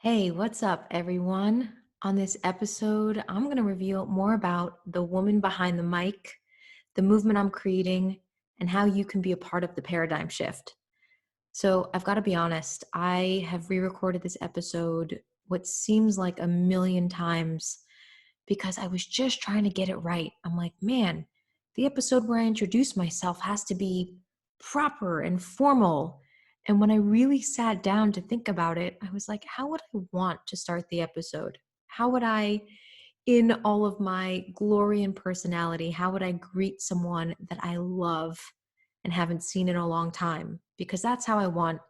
Hey, what's up, everyone? On this episode, I'm going to reveal more about the woman behind the mic, the movement I'm creating, and how you can be a part of the paradigm shift. So, I've got to be honest, I have re recorded this episode what seems like a million times because I was just trying to get it right. I'm like, man, the episode where I introduce myself has to be proper and formal. And when I really sat down to think about it, I was like, how would I want to start the episode? How would I, in all of my glory and personality, how would I greet someone that I love and haven't seen in a long time? Because that's how I want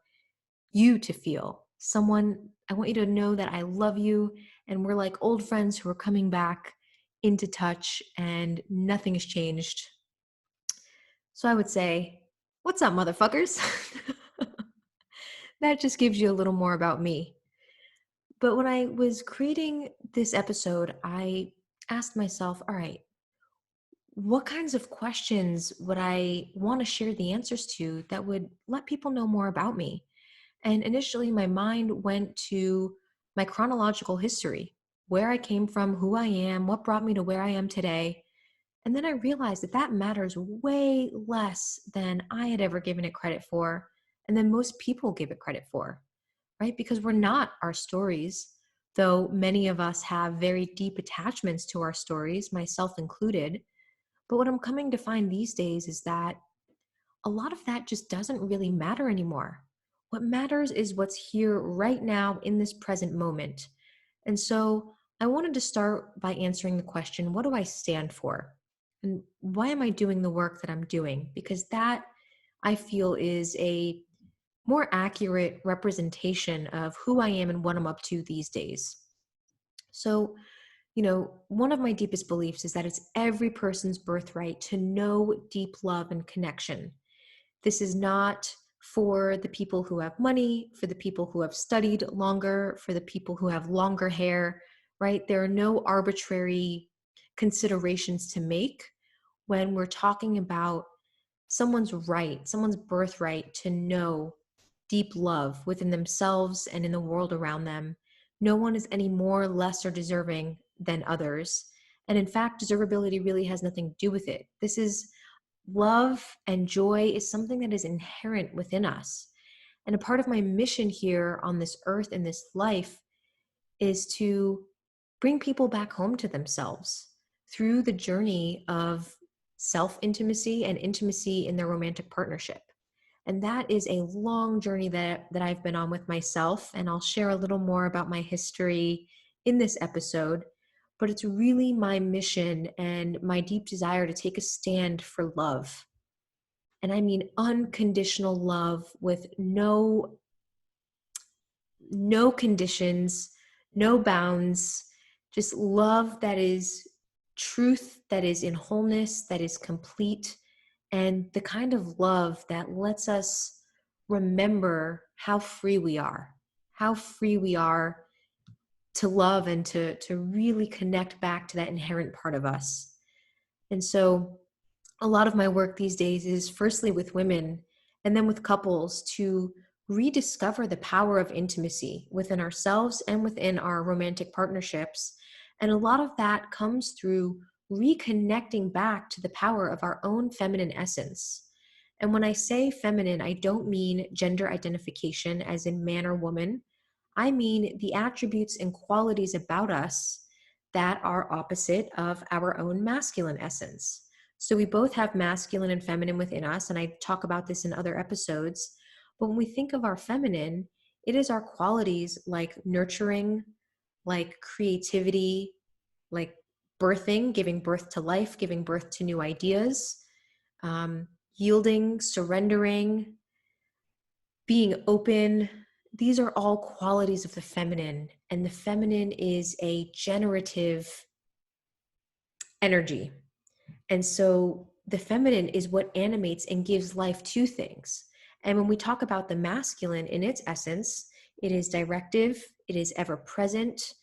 you to feel. I want you to know that I love you and we're like old friends who are coming back into touch and nothing has changed. So I would say, what's up, motherfuckers? That just gives you a little more about me. But when I was creating this episode, I asked myself, all right, what kinds of questions would I want to share the answers to that would let people know more about me? And initially, my mind went to my chronological history, where I came from, who I am, what brought me to where I am today. And then I realized that that matters way less than I had ever given it credit for, and then most people give it credit for, right? Because we're not our stories, though many of us have very deep attachments to our stories, myself included. But what I'm coming to find these days is that a lot of that just doesn't really matter anymore. What matters is what's here right now in this present moment. And so I wanted to start by answering the question, what do I stand for? And why am I doing the work that I'm doing? Because that I feel is a more accurate representation of who I am and what I'm up to these days. So, one of my deepest beliefs is that it's every person's birthright to know deep love and connection. This is not for the people who have money, for the people who have studied longer, for the people who have longer hair, right? There are no arbitrary considerations to make when we're talking about someone's birthright to know deep love within themselves and in the world around them. No one is any more, less, or deserving than others. And in fact, deservability really has nothing to do with it. This is love and joy is something that is inherent within us. And a part of my mission here on this earth in this life is to bring people back home to themselves through the journey of self intimacy and intimacy in their romantic partnership. And that is a long journey that I've been on with myself. And I'll share a little more about my history in this episode. But it's really my mission and my deep desire to take a stand for love. And I mean unconditional love with no conditions, no bounds, just love that is truth, that is in wholeness, that is complete, and the kind of love that lets us remember how free we are to love and to really connect back to that inherent part of us. And so a lot of my work these days is firstly with women and then with couples to rediscover the power of intimacy within ourselves and within our romantic partnerships. And a lot of that comes through reconnecting back to the power of our own feminine essence. And when I say feminine, I don't mean gender identification as in man or woman. I mean the attributes and qualities about us that are opposite of our own masculine essence. So we both have masculine and feminine within us, and I talk about this in other episodes. But when we think of our feminine, it is our qualities like nurturing, like creativity, like birthing, giving birth to life, giving birth to new ideas, yielding, surrendering, being open. These are all qualities of the feminine, and the feminine is a generative energy. And so the feminine is what animates and gives life to things. And when we talk about the masculine in its essence, it is directive, it is ever present,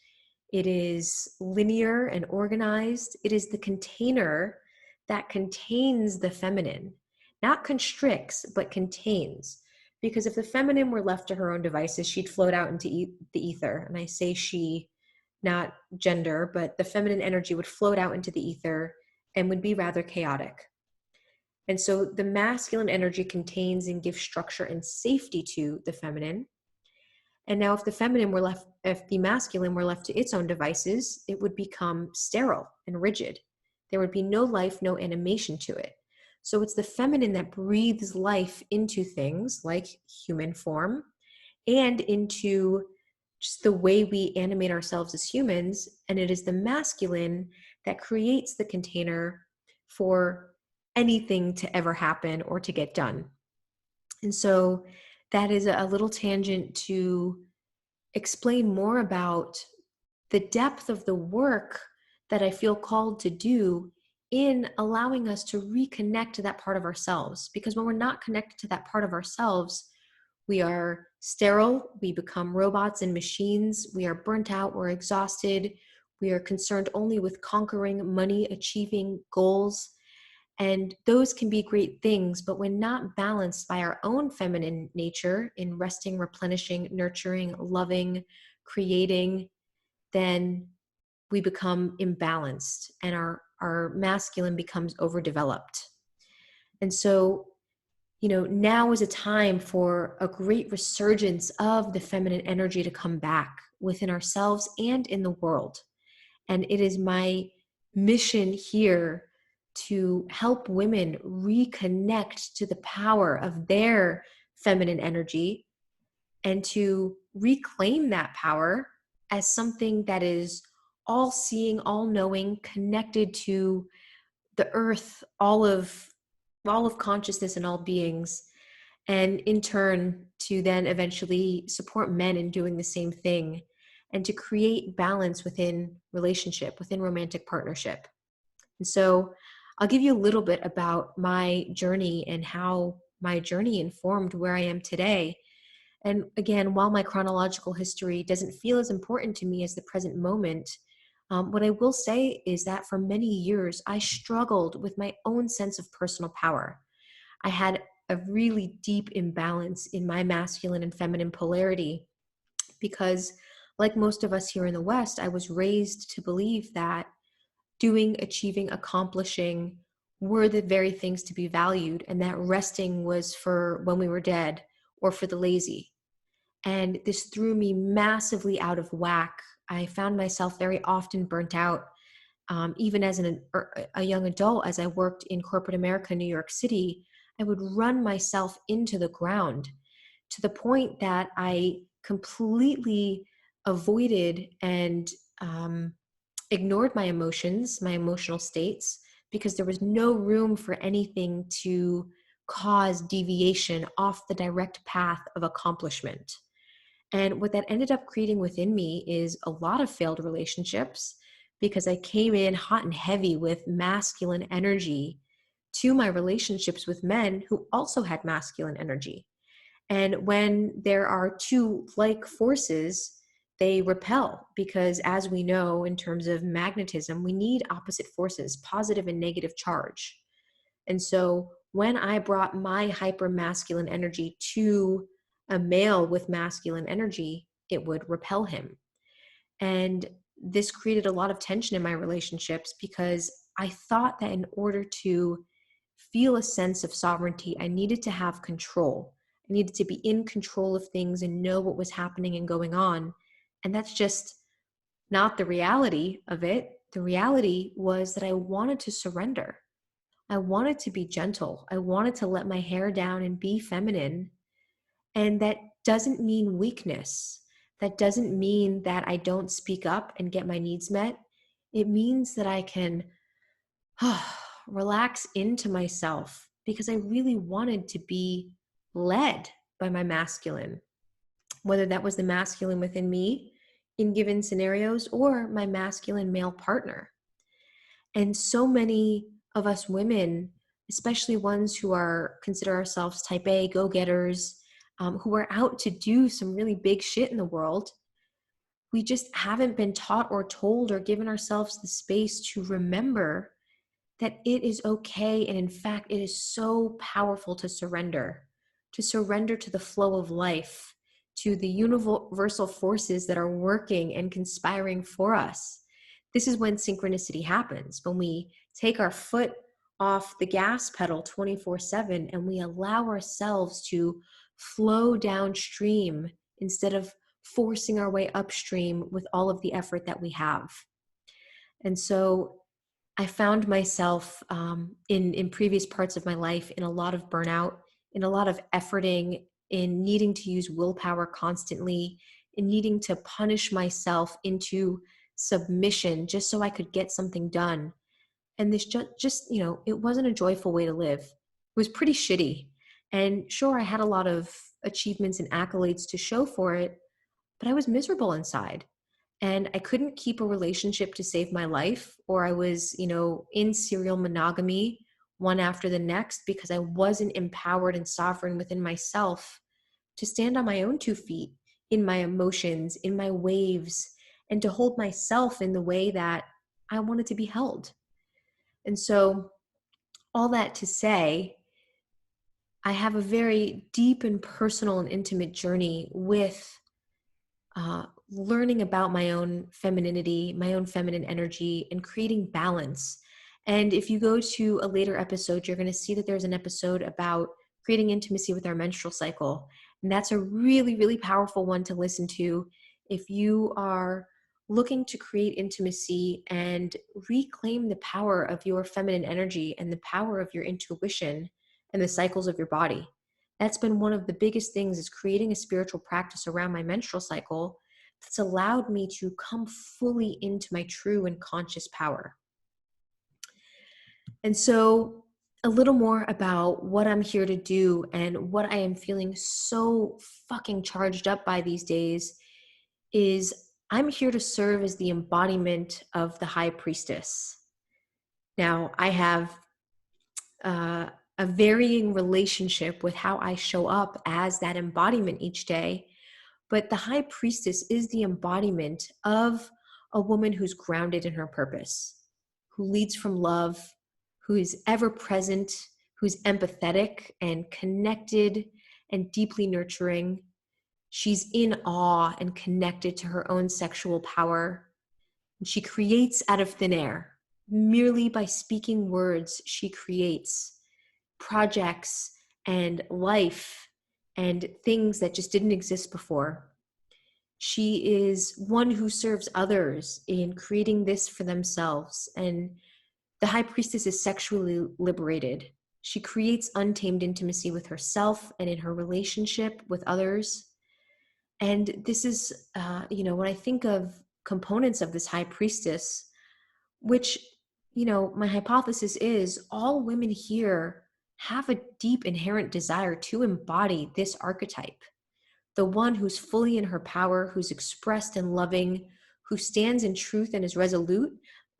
it is linear and organized. It is the container that contains the feminine, not constricts, but contains. Because if the feminine were left to her own devices, she'd float out into the ether. And I say she, not gender, but the feminine energy would float out into the ether and would be rather chaotic. And so the masculine energy contains and gives structure and safety to the feminine. And now if the masculine were left to its own devices, it would become sterile and rigid. There would be no life, no animation to it. So it's the feminine that breathes life into things like human form and into just the way we animate ourselves as humans. And it is the masculine that creates the container for anything to ever happen or to get done. And so that is a little tangent to explain more about the depth of the work that I feel called to do in allowing us to reconnect to that part of ourselves. Because when we're not connected to that part of ourselves, we are sterile, we become robots and machines, we are burnt out, we're exhausted, we are concerned only with conquering money, achieving goals. And those can be great things, but when not balanced by our own feminine nature in resting, replenishing, nurturing, loving, creating, then we become imbalanced and our masculine becomes overdeveloped. And so, now is a time for a great resurgence of the feminine energy to come back within ourselves and in the world. And it is my mission here to help women reconnect to the power of their feminine energy and to reclaim that power as something that is all seeing, all knowing, connected to the earth, all of consciousness and all beings, and in turn to then eventually support men in doing the same thing and to create balance within relationship, within romantic partnership. And so I'll give you a little bit about my journey and how my journey informed where I am today. And again, while my chronological history doesn't feel as important to me as the present moment, what I will say is that for many years, I struggled with my own sense of personal power. I had a really deep imbalance in my masculine and feminine polarity because, like most of us here in the West, I was raised to believe that doing, achieving, accomplishing were the very things to be valued, and that resting was for when we were dead or for the lazy. And this threw me massively out of whack. I found myself very often burnt out, even as a young adult. As I worked in corporate America, New York City, I would run myself into the ground to the point that I completely avoided and ignored my emotions, my emotional states, because there was no room for anything to cause deviation off the direct path of accomplishment. And what that ended up creating within me is a lot of failed relationships because I came in hot and heavy with masculine energy to my relationships with men who also had masculine energy. And when there are two like forces, they repel because, as we know, in terms of magnetism, we need opposite forces, positive and negative charge. And so when I brought my hyper masculine energy to a male with masculine energy, it would repel him. And this created a lot of tension in my relationships because I thought that in order to feel a sense of sovereignty, I needed to have control. I needed to be in control of things and know what was happening and going on. And that's just not the reality of it. The reality was that I wanted to surrender. I wanted to be gentle. I wanted to let my hair down and be feminine. And that doesn't mean weakness. That doesn't mean that I don't speak up and get my needs met. It means that I can relax into myself because I really wanted to be led by my masculine, whether that was the masculine within me in given scenarios or my masculine male partner. And so many of us women, especially ones who consider ourselves type A go-getters, who are out to do some really big shit in the world, we just haven't been taught or told or given ourselves the space to remember that it is okay. And in fact, it is so powerful to surrender, to surrender to the flow of life, to the universal forces that are working and conspiring for us. This is when synchronicity happens, when we take our foot off the gas pedal 24/7 and we allow ourselves to flow downstream instead of forcing our way upstream with all of the effort that we have. And so I found myself in previous parts of my life in a lot of burnout, in a lot of efforting, in needing to use willpower constantly, in needing to punish myself into submission just so I could get something done. And this it wasn't a joyful way to live. It was pretty shitty. And sure, I had a lot of achievements and accolades to show for it, but I was miserable inside. And I couldn't keep a relationship to save my life, or I was, in serial monogamy one after the next because I wasn't empowered and sovereign within myself to stand on my own 2 feet in my emotions, in my waves, and to hold myself in the way that I wanted to be held. And so, all that to say, I have a very deep and personal and intimate journey with learning about my own femininity, my own feminine energy, and creating balance. And if you go to a later episode, you're going to see that there's an episode about creating intimacy with our menstrual cycle. And that's a really, really powerful one to listen to if you are looking to create intimacy and reclaim the power of your feminine energy and the power of your intuition and the cycles of your body. That's been one of the biggest things, is creating a spiritual practice around my menstrual cycle that's allowed me to come fully into my true and conscious power. And so, a little more about what I'm here to do and what I am feeling so fucking charged up by these days is I'm here to serve as the embodiment of the high priestess. Now, I have a varying relationship with how I show up as that embodiment each day. But the high priestess is the embodiment of a woman who's grounded in her purpose, who leads from love, who is ever present, who's empathetic and connected and deeply nurturing. She's in awe and connected to her own sexual power. And she creates out of thin air. Merely by speaking words, she creates projects and life and things that just didn't exist before. She is one who serves others in creating this for themselves. And the high priestess is sexually liberated. She creates untamed intimacy with herself and in her relationship with others. And this is, when I think of components of this high priestess, which, my hypothesis is all women here have a deep inherent desire to embody this archetype. The one who's fully in her power, who's expressed and loving, who stands in truth and is resolute,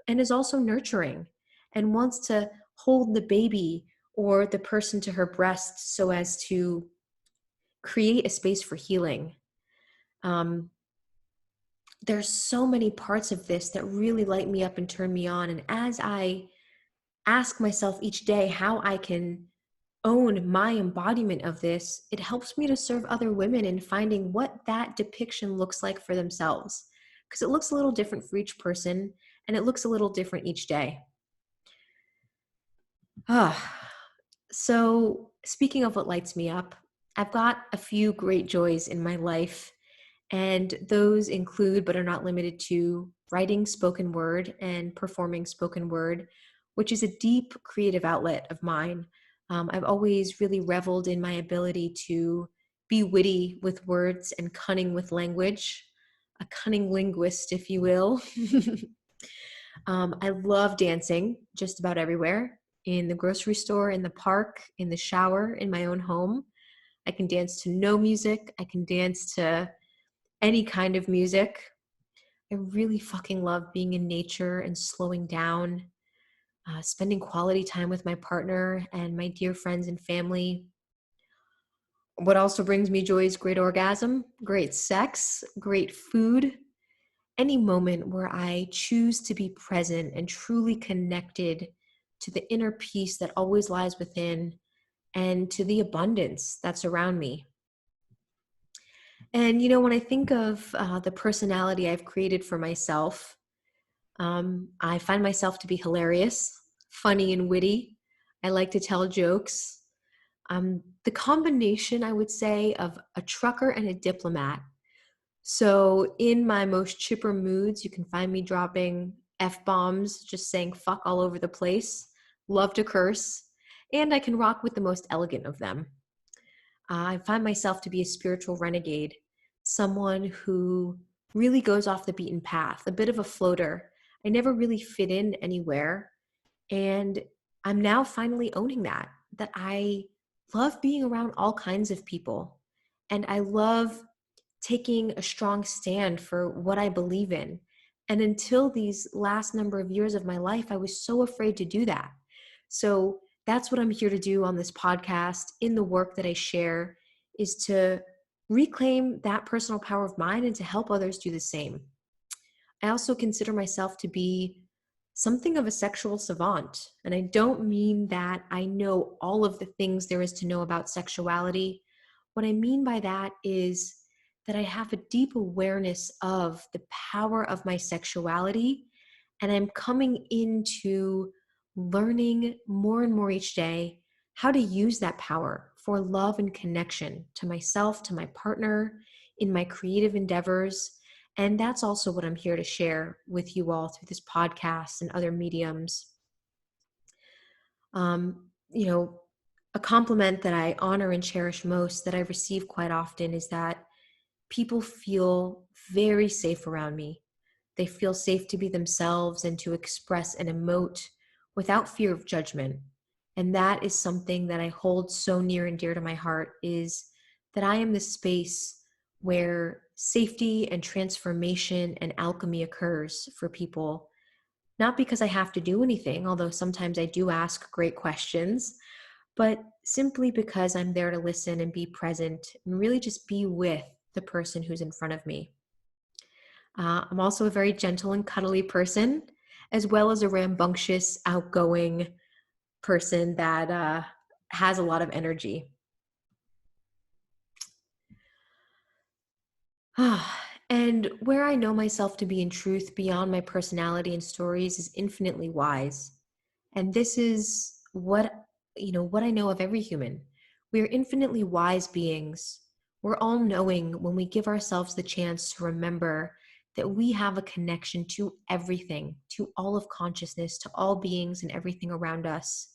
and is also nurturing, and wants to hold the baby or the person to her breast so as to create a space for healing. There's so many parts of this that really light me up and turn me on. And as I ask myself each day how I can own my embodiment of this, it helps me to serve other women in finding what that depiction looks like for themselves. Because it looks a little different for each person, and it looks a little different each day. So speaking of what lights me up, I've got a few great joys in my life, and those include, but are not limited to, writing spoken word and performing spoken word, which is a deep creative outlet of mine. I've always really reveled in my ability to be witty with words and cunning with language, a cunning linguist, if you will. I love dancing just about everywhere, in the grocery store, in the park, in the shower, in my own home. I can dance to no music. I can dance to any kind of music. I really fucking love being in nature and slowing down, spending quality time with my partner and my dear friends and family. What also brings me joy is great orgasm, great sex, great food. Any moment where I choose to be present and truly connected to the inner peace that always lies within, and to the abundance that's around me. And, when I think of the personality I've created for myself, I find myself to be hilarious, funny, and witty. I like to tell jokes. The combination, I would say, of a trucker and a diplomat. So, in my most chipper moods, you can find me dropping F bombs, just saying fuck all over the place. Love to curse. And I can rock with the most elegant of them. I find myself to be a spiritual renegade, someone who really goes off the beaten path, a bit of a floater. I never really fit in anywhere. And I'm now finally owning that I love being around all kinds of people. And I love taking a strong stand for what I believe in. And until these last number of years of my life, I was so afraid to do that. So that's what I'm here to do on this podcast, in the work that I share, is to reclaim that personal power of mine and to help others do the same. I also consider myself to be something of a sexual savant. And I don't mean that I know all of the things there is to know about sexuality. What I mean by that is that I have a deep awareness of the power of my sexuality. And I'm coming into learning more and more each day how to use that power for love and connection to myself, to my partner, in my creative endeavors. And that's also what I'm here to share with you all through this podcast and other mediums. Um, you know, a compliment that I honor and cherish most that I receive quite often is that people feel very safe around me. They feel safe to be themselves and to express and emote without fear of judgment. And that is something that I hold so near and dear to my heart, is that I am the space where safety and transformation and alchemy occurs for people. Not because I have to do anything, although sometimes I do ask great questions, but simply because I'm there to listen and be present and really just be with the person who's in front of me. I'm also a very gentle and cuddly person, as well as a rambunctious, outgoing person that has a lot of energy. And where I know myself to be in truth beyond my personality and stories is infinitely wise. And this is what I know of every human. We are infinitely wise beings. We're all knowing when we give ourselves the chance to remember that we have a connection to everything, to all of consciousness, to all beings and everything around us.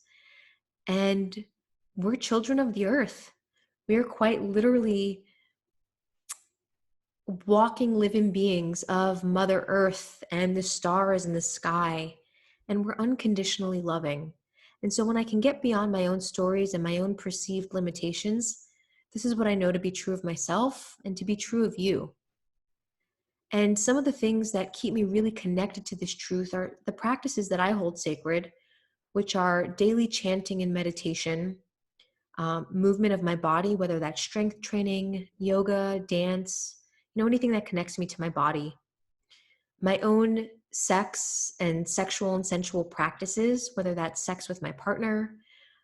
And we're children of the earth. We are quite literally walking, living beings of Mother Earth and the stars and the sky. And we're unconditionally loving. And so when I can get beyond my own stories and my own perceived limitations, this is what I know to be true of myself and to be true of you. And some of the things that keep me really connected to this truth are the practices that I hold sacred, which are daily chanting and meditation, movement of my body, whether that's strength training, yoga, dance, anything that connects me to my body. My own sex and sexual and sensual practices, whether that's sex with my partner,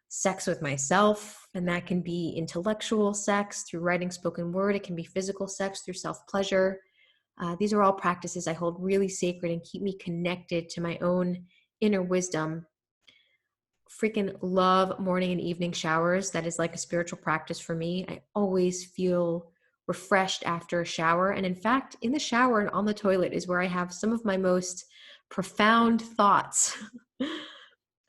sex with myself, and that can be intellectual sex through writing spoken word. It can be physical sex through self-pleasure. These are all practices I hold really sacred and keep me connected to my own inner wisdom. Freaking love morning and evening showers. That is like a spiritual practice for me. I always feel refreshed after a shower. And in fact, in the shower and on the toilet is where I have some of my most profound thoughts.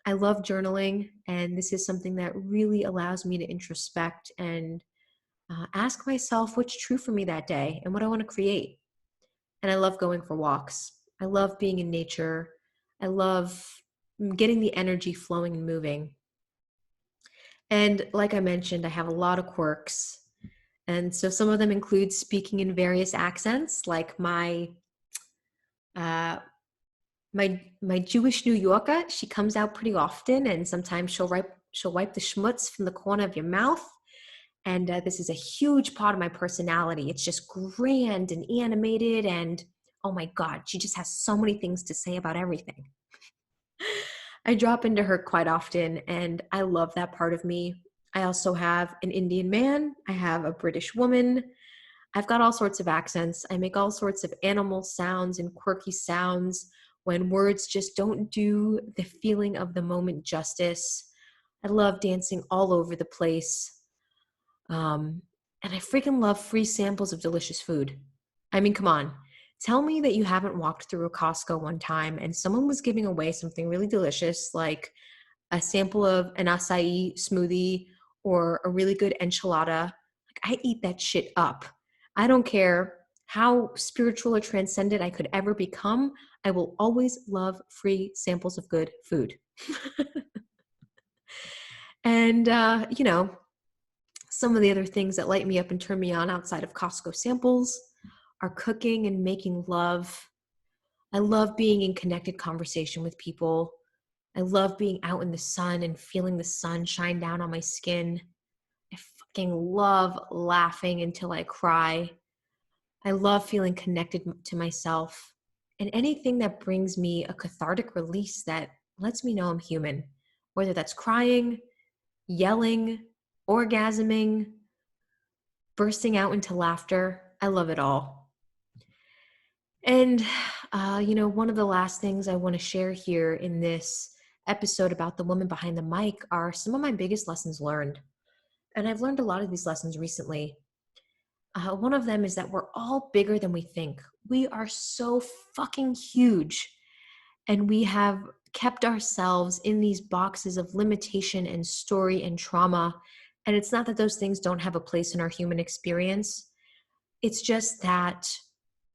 I love journaling, and this is something that really allows me to introspect and ask myself what's true for me that day and what I want to create. And I love going for walks. I love being in nature. I love getting the energy flowing and moving. And like I mentioned, I have a lot of quirks. And so some of them include speaking in various accents, like uh, my Jewish New Yorker. She comes out pretty often, and sometimes she'll wipe the schmutz from the corner of your mouth. And this is a huge part of my personality. It's just grand and animated, and oh my God, she just has so many things to say about everything. I drop into her quite often, and I love that part of me. I also have an Indian man. I have a British woman. I've got all sorts of accents. I make all sorts of animal sounds and quirky sounds when words just don't do the feeling of the moment justice. I love dancing all over the place. Um, and I freaking love free samples of delicious food. I mean, come on. Tell me that you haven't walked through a Costco one time and someone was giving away something really delicious, like a sample of an acai smoothie or a really good enchilada. Like, I eat that shit up. I don't care how spiritual or transcendent I could ever become. I will always love free samples of good food. And, some of the other things that light me up and turn me on outside of Costco samples are cooking and making love. I love being in connected conversation with people. I love being out in the sun and feeling the sun shine down on my skin. I fucking love laughing until I cry. I love feeling connected to myself and anything that brings me a cathartic release that lets me know I'm human, whether that's crying, yelling, orgasming, bursting out into laughter. I love it all. And, one of the last things I want to share here in this episode about the woman behind the mic are some of my biggest lessons learned. And I've learned a lot of these lessons recently. One of them is that we're all bigger than we think. We are so fucking huge. And we have kept ourselves in these boxes of limitation and story and trauma. And it's not that those things don't have a place in our human experience. It's just that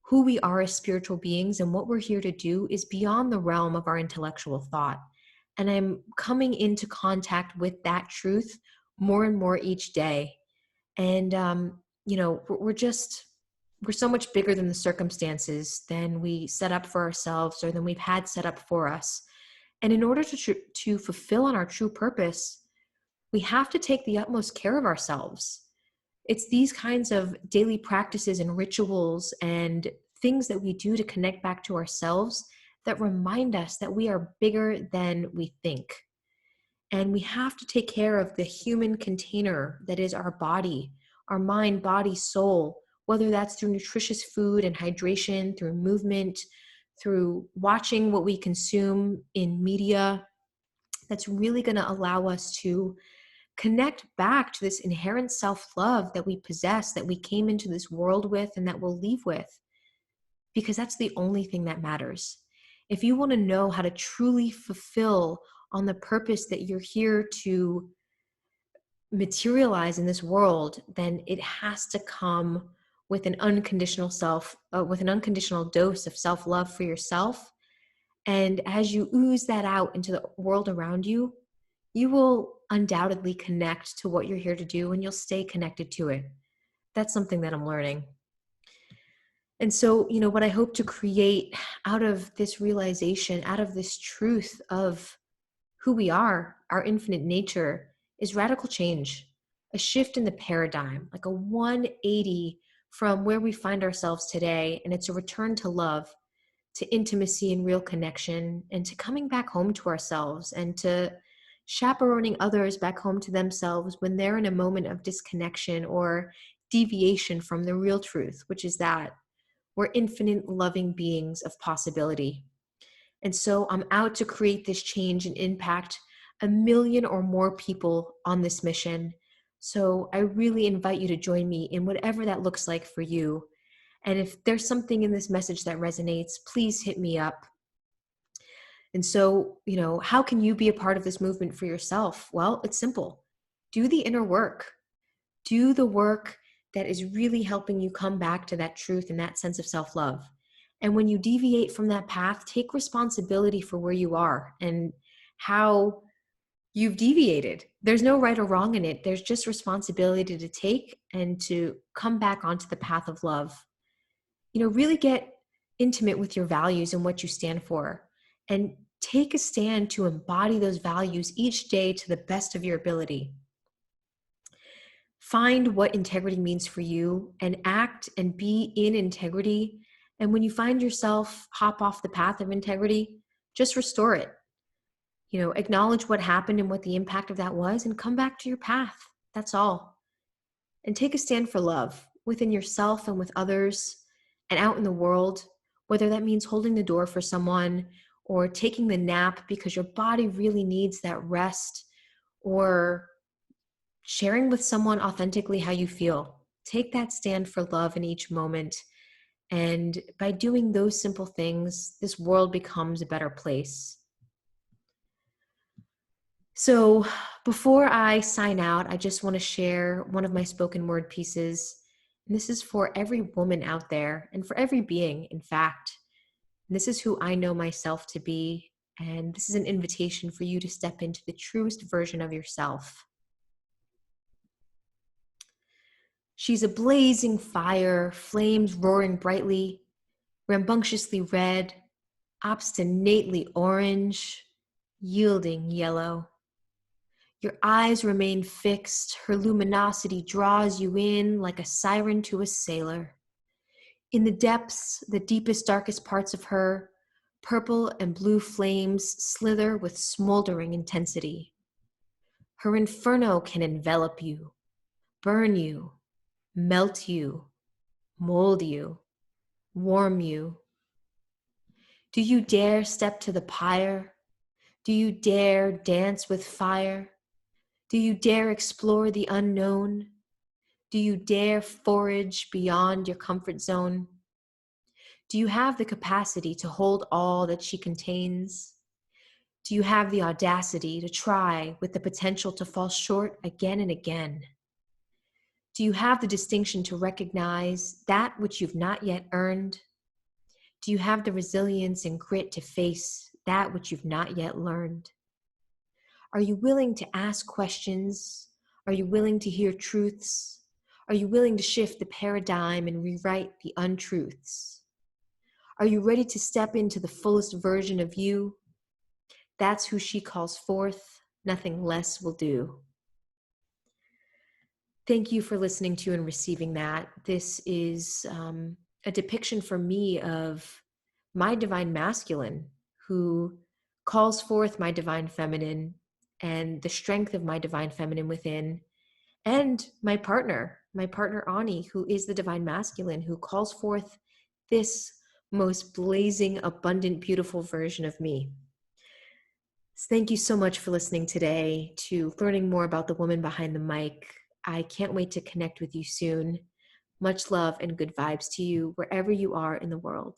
who we are as spiritual beings and what we're here to do is beyond the realm of our intellectual thought. And I'm coming into contact with that truth more and more each day. And, we're so much bigger than the circumstances than we set up for ourselves or than we've had set up for us. And in order to fulfill on our true purpose, we have to take the utmost care of ourselves. It's these kinds of daily practices and rituals and things that we do to connect back to ourselves that remind us that we are bigger than we think. And we have to take care of the human container that is our body, our mind, body, soul, whether that's through nutritious food and hydration, through movement, through watching what we consume in media. That's really going to allow us to connect back to this inherent self-love that we possess, that we came into this world with, and that we'll leave with, because that's the only thing that matters. If you want to know how to truly fulfill on the purpose that you're here to materialize in this world, then it has to come with an unconditional with an unconditional dose of self-love for yourself. And as you ooze that out into the world around you, you will undoubtedly connect to what you're here to do and you'll stay connected to it. That's something that I'm learning. And so, what I hope to create out of this realization, out of this truth of who we are, our infinite nature, is radical change, a shift in the paradigm, like a 180 from where we find ourselves today. And it's a return to love, to intimacy and real connection, and to coming back home to ourselves and to chaperoning others back home to themselves when they're in a moment of disconnection or deviation from the real truth, which is that we're infinite loving beings of possibility. And so I'm out to create this change and impact 1 million or more people on this mission. So I really invite you to join me in whatever that looks like for you. And if there's something in this message that resonates, please hit me up. And so, how can you be a part of this movement for yourself? Well, it's simple. Do the inner work. Do the work that is really helping you come back to that truth and that sense of self-love. And when you deviate from that path, take responsibility for where you are and how you've deviated. There's no right or wrong in it. There's just responsibility to take and to come back onto the path of love. Really get intimate with your values and what you stand for, and take a stand to embody those values each day to the best of your ability. Find what integrity means for you and act and be in integrity. And when you find yourself hop off the path of integrity, just restore it. Acknowledge what happened and what the impact of that was and come back to your path. That's all. And take a stand for love within yourself and with others and out in the world, whether that means holding the door for someone or taking the nap because your body really needs that rest, or sharing with someone authentically how you feel. Take that stand for love in each moment. And by doing those simple things, this world becomes a better place. So, before I sign out, I just want to share one of my spoken word pieces. And this is for every woman out there and for every being, in fact. And this is who I know myself to be. And this is an invitation for you to step into the truest version of yourself. She's a blazing fire, flames roaring brightly, rambunctiously red, obstinately orange, yielding yellow. Your eyes remain fixed, her luminosity draws you in like a siren to a sailor. In the depths, the deepest, darkest parts of her, purple and blue flames slither with smoldering intensity. Her inferno can envelop you, burn you, melt you, mold you, warm you. Do you dare step to the pyre? Do you dare dance with fire? Do you dare explore the unknown? Do you dare forage beyond your comfort zone? Do you have the capacity to hold all that she contains? Do you have the audacity to try with the potential to fall short again and again? Do you have the distinction to recognize that which you've not yet earned? Do you have the resilience and grit to face that which you've not yet learned? Are you willing to ask questions? Are you willing to hear truths? Are you willing to shift the paradigm and rewrite the untruths? Are you ready to step into the fullest version of you? That's who she calls forth. Nothing less will do. Thank you for listening to and receiving that. This is a depiction for me of my divine masculine, who calls forth my divine feminine and the strength of my divine feminine within, and my partner Ani, who is the divine masculine, who calls forth this most blazing, abundant, beautiful version of me. So thank you so much for listening today to learning more about the woman behind the mic. I can't wait to connect with you soon. Much love and good vibes to you wherever you are in the world.